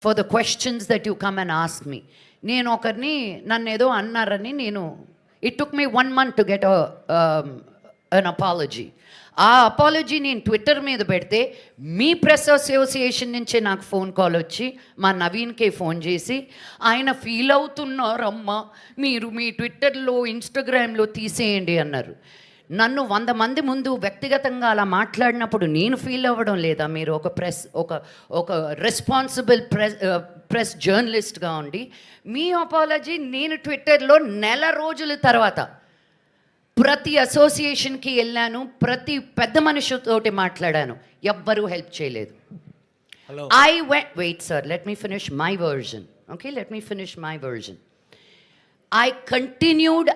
For the questions that you come and ask me. నేను ఒకరిని నన్ను ఏదో అన్నారని it took me 1 month to get an apology. ఆ అపాలజీ నేను ట్విట్టర్ మీద పెడితే మీ ప్రెస్ అసోసియేషన్ నుంచే నాకు ఫోన్ కాల్ వచ్చి మా నవీన్కే ఫోన్ చేసి ఆయన ఫీల్ అవుతున్నారమ్మా, మీరు మీ ట్విట్టర్లో ఇన్స్టాగ్రామ్లో తీసేయండి అన్నారు. నన్ను 100 మంది ముందు వ్యక్తిగతంగా అలా మాట్లాడినప్పుడు నేను ఫీల్ అవ్వడం లేదా? మీరు ఒక రెస్పాన్సిబుల్ ప్రెస్ జర్నలిస్ట్గా ఉండి మీ అపాలజీ నేను ట్విట్టర్లో నెల రోజుల తర్వాత ప్రతి అసోసియేషన్కి వెళ్ళాను, ప్రతి పెద్ద మనిషితోటి మాట్లాడాను, ఎవ్వరూ హెల్ప్ చేయలేదు. Wait sir, let me finish my version. Okay, let me finish my version. I continued.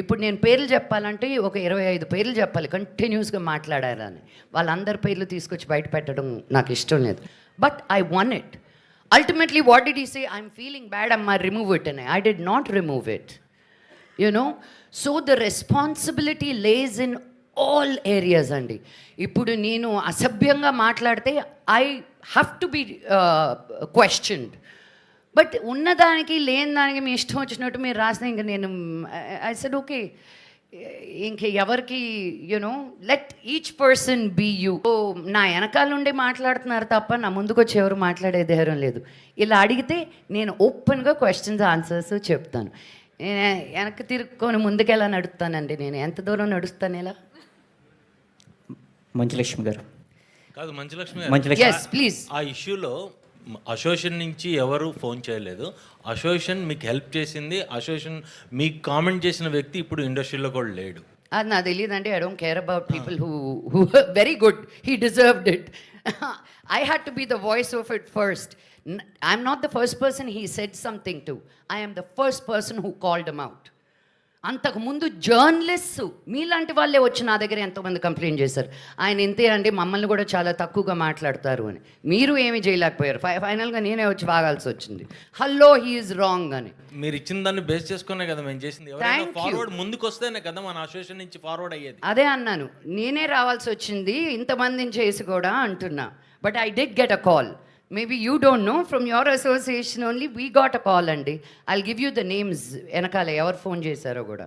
ఇప్పుడు నేను పేర్లు చెప్పాలంటే ఒక 25 పేర్లు చెప్పాలి, కంటిన్యూస్గా మాట్లాడాలని. వాళ్ళందరి పేర్లు తీసుకొచ్చి బయట పెట్టడం నాకు ఇష్టం లేదు. But I won it. Ultimately what did he say? I'm feeling bad అమ్మా, రిమూవ్ ఇట్ అని. I did not remove it. So the responsibility lies in all areas అండి. ఇప్పుడు నేను అసభ్యంగా మాట్లాడితే I have to be questioned. But ఉన్నదానికి లేని దానికి మీ ఇష్టం వచ్చినట్టు మీరు రాసిన ఇంక నేను ఐ సెడ్ ఓకే, ఇంక ఎవరికి let each person be you. నా వెనకాల నుండి మాట్లాడుతున్నారు తప్ప నా ముందుకు వచ్చి ఎవరు మాట్లాడే ధైర్యం లేదు. ఇలా అడిగితే నేను ఓపెన్గా క్వశ్చన్స్ ఆన్సర్స్ చెప్తాను. నేను వెనక్కి తిరుక్కొని ముందుకెలా నడుస్తానండి? నేను ఎంత దూరం నడుస్తాను ఇలా? మంచులక్ష్మి గారు కాదు, మంచులక్ష్మి ప్లీజ్. ఆ ఇష్యూలో అసోసియేషన్ నుంచి ఎవరు ఫోన్ చేయలేదు. అసోసియేషన్ మీకు హెల్ప్ చేసింది. అసోసియేషన్ మీకు కామెంట్ చేసిన వ్యక్తి ఇప్పుడు ఇండస్ట్రీలో కూడా లేడు. అది నాకు తెలియదండి. I don't care about people who very good. He deserved it. I had to be the voice of it first. I'm not the first person he said something to. I am the first person who called him out. అంతకుముందు journalist మీలాంటి వాళ్ళే వచ్చి నా దగ్గర ఎంతోమంది complaint చేశారు, ఆయన ఇంతే అండి, మమ్మల్ని కూడా చాలా తక్కువగా మాట్లాడతారు అని. మీరు ఏమీ చేయలేకపోయారు. ఫైనల్గా నేనే వచ్చి వాగాల్సి వచ్చింది. హలో, హీ ఈజ్ రాంగ్ అని. మీరు ఇచ్చిన దాన్ని బేస్ చేసుకునే కదా మేము చేసింది. ఫార్వర్డ్ ముందుకు వస్తేనే కదా మన అసోసియేషన్ నుంచి ఫార్వర్డ్ అయ్యేది. అదే అన్నాను, నేనే రావాల్సి వచ్చింది ఇంతమందిని చేసి కూడా అంటున్నా. But I did get a call. Maybe you don't know, from your association only we got a call అండి. I'll give you the names వెనకాల ఎవరు ఫోన్ చేశారో కూడా.